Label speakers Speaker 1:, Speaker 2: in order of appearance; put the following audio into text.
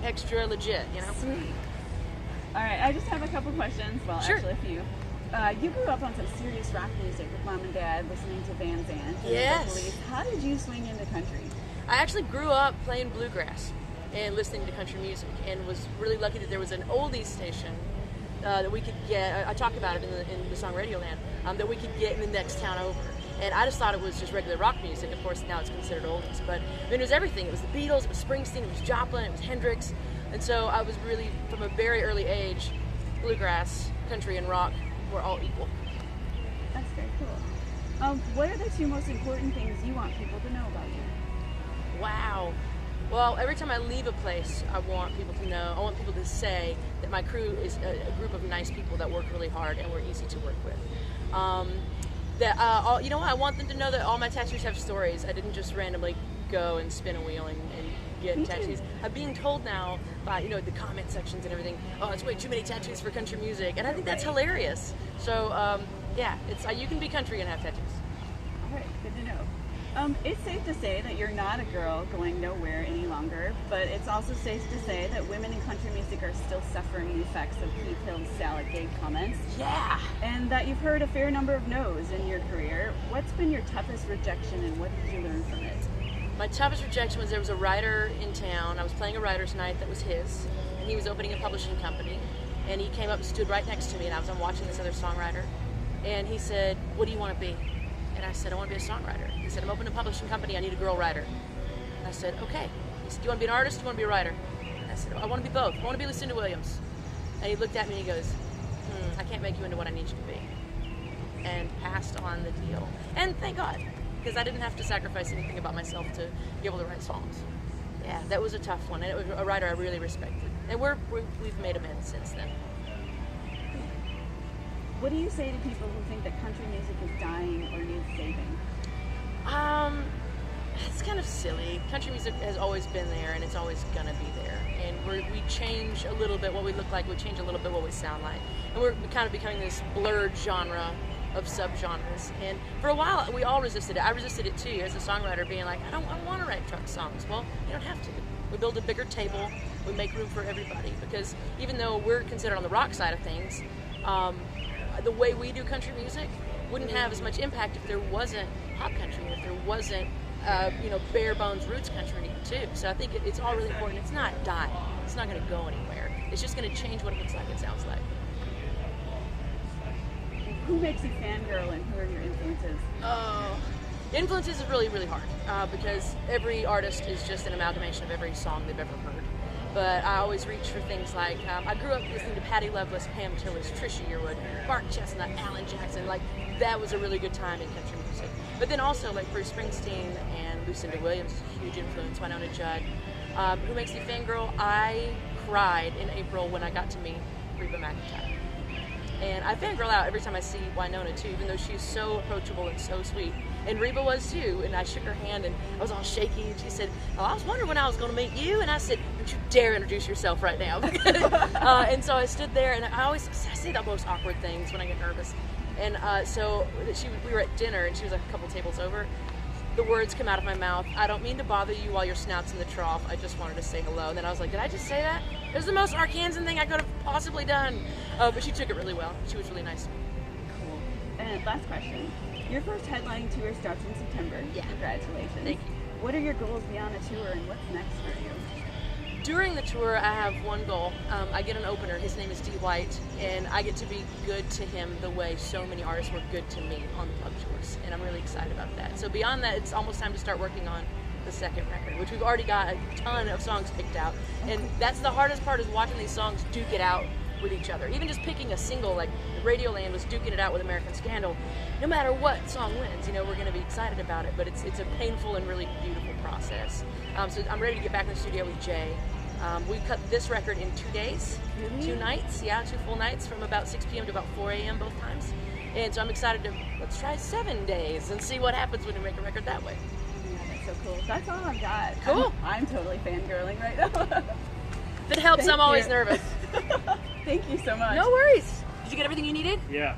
Speaker 1: extra legit, you know?
Speaker 2: Sweet. All right, I just have a couple questions. Well,
Speaker 1: Sure.
Speaker 2: actually a few. You grew up on some serious rock music with mom and dad, listening to Van Zandt and
Speaker 1: Yes.
Speaker 2: the Police. How did you swing into country?
Speaker 1: I actually grew up playing bluegrass and listening to country music, and was really lucky that there was an oldies station that we could get. I talk about it in the song Radioland, that we could get in the next town over. And I just thought it was just regular rock music. Of course, now it's considered oldies, but I mean, it was everything. It was the Beatles, it was Springsteen, it was Joplin, it was Hendrix, and so I was really, from a very early age, bluegrass, country, and rock were all equal.
Speaker 2: That's very cool. What are the two most important things you want people to know about you?
Speaker 1: Wow. Well, every time I leave a place, I want people to know, I want people to say that my crew is a group of nice people that work really hard and we're easy to work with. You know what, I want them to know that all my tattoos have stories. I didn't just randomly go and spin a wheel and get tattoos. I'm being told now by, you know, the comment sections and everything, oh, it's way too many tattoos for country music, and I think that's hilarious. So, yeah, it's you can be country and have tattoos.
Speaker 2: All right, good to know. It's safe to say that you're not a girl going nowhere any longer, but it's also safe to say that women in country music are still suffering the effects of Keith Hill's salad gate comments.
Speaker 1: Yeah.
Speaker 2: And that you've heard a fair number of no's in your career. What's been your toughest rejection and what did you learn from it?
Speaker 1: My toughest rejection was there was a writer in town. I was playing a writer's night that was his, and he was opening a publishing company. And he came up and stood right next to me, and I was watching this other songwriter. And he said, "What do you want to be?" And I said, "I want to be a songwriter." He said, "I'm opening a publishing company. I need a girl writer." And I said, "Okay." He said, "Do you want to be an artist? Do you want to be a writer?" And I said, "I want to be both. I want to be Lucinda Williams." And he looked at me and he goes, "I can't make you into what I need you to be." And passed on the deal. And thank God, because I didn't have to sacrifice anything about myself to be able to write songs. Yeah, that was a tough one, and it was a writer I really respected. And we've made amends since then.
Speaker 2: What do you say to people who think that country music is dying or needs saving?
Speaker 1: It's kind of silly. Country music has always been there, and it's always gonna be there. And we change a little bit what we look like, we change a little bit what we sound like. And we're kind of becoming this blurred genre of subgenres. And for a while, we all resisted it. I resisted it too, as a songwriter, being like, I don't want to write truck songs. Well, you don't have to. We build a bigger table, we make room for everybody. Because even though we're considered on the rock side of things, the way we do country music wouldn't have as much impact if there wasn't pop country, if there wasn't bare bones roots country too. So I think it's all really important. It's not dying. It's not going to go anywhere. It's just going to change what it looks like and sounds like.
Speaker 2: Who makes you fangirl and who are your influences?
Speaker 1: Influences is really, really hard because every artist is just an amalgamation of every song they've ever heard. But I always reach for things like, I grew up listening to Patti Loveless, Pam Tillis, Trisha Yearwood, Mark Chestnut, Alan Jackson. Like, that was a really good time in country music. But then also, like, Bruce Springsteen and Lucinda Williams, huge influence, Winona Judd. Who makes me fangirl? I cried in April when I got to meet Reba McEntire. And I fangirl out every time I see Winona, too, even though she's so approachable and so sweet. And Reba was, too. And I shook her hand, and I was all shaky. And she said, "Oh, I was wondering when I was going to meet you." And I said, "Don't you dare introduce yourself right now." And so I stood there, and I say the most awkward things when I get nervous. And so we were at dinner, and she was like a couple tables over. The words come out of my mouth, "I don't mean to bother you while your snout's in the trough. I just wanted to say hello." And then I was like, did I just say that? It was the most Arkansan thing I could have possibly done. But she took it really well. She was really nice to me.
Speaker 2: Cool. And last question. Your first headlining tour starts in September.
Speaker 1: Yeah.
Speaker 2: Congratulations.
Speaker 1: Thank you.
Speaker 2: What are your goals beyond the tour and what's next for you?
Speaker 1: During the tour, I have one goal. I get an opener. His name is D. White, and I get to be good to him the way so many artists were good to me on the club tours, and I'm really excited about that. So beyond that, it's almost time to start working on the second record, which we've already got a ton of songs picked out, and that's the hardest part, is watching these songs duke it out with each other. Even just picking a single, like Radioland was duking it out with American Scandal. No matter what song wins, we're going to be excited about it, but it's a painful and really beautiful process. So I'm ready to get back in the studio with Jay. We cut this record in 2 days,
Speaker 2: Really?
Speaker 1: 2 nights, 2 full nights from about 6 p.m. to about 4 a.m. both times. And so I'm excited to, let's try 7 days and see what happens when we make a record that way.
Speaker 2: Yeah, that's so cool. That's all I've got.
Speaker 1: Cool.
Speaker 2: I'm totally fangirling right now.
Speaker 1: If it helps,
Speaker 2: Thank
Speaker 1: I'm always
Speaker 2: you.
Speaker 1: nervous.
Speaker 2: Thank you so much.
Speaker 1: No worries. Did you get everything you needed?
Speaker 3: Yeah.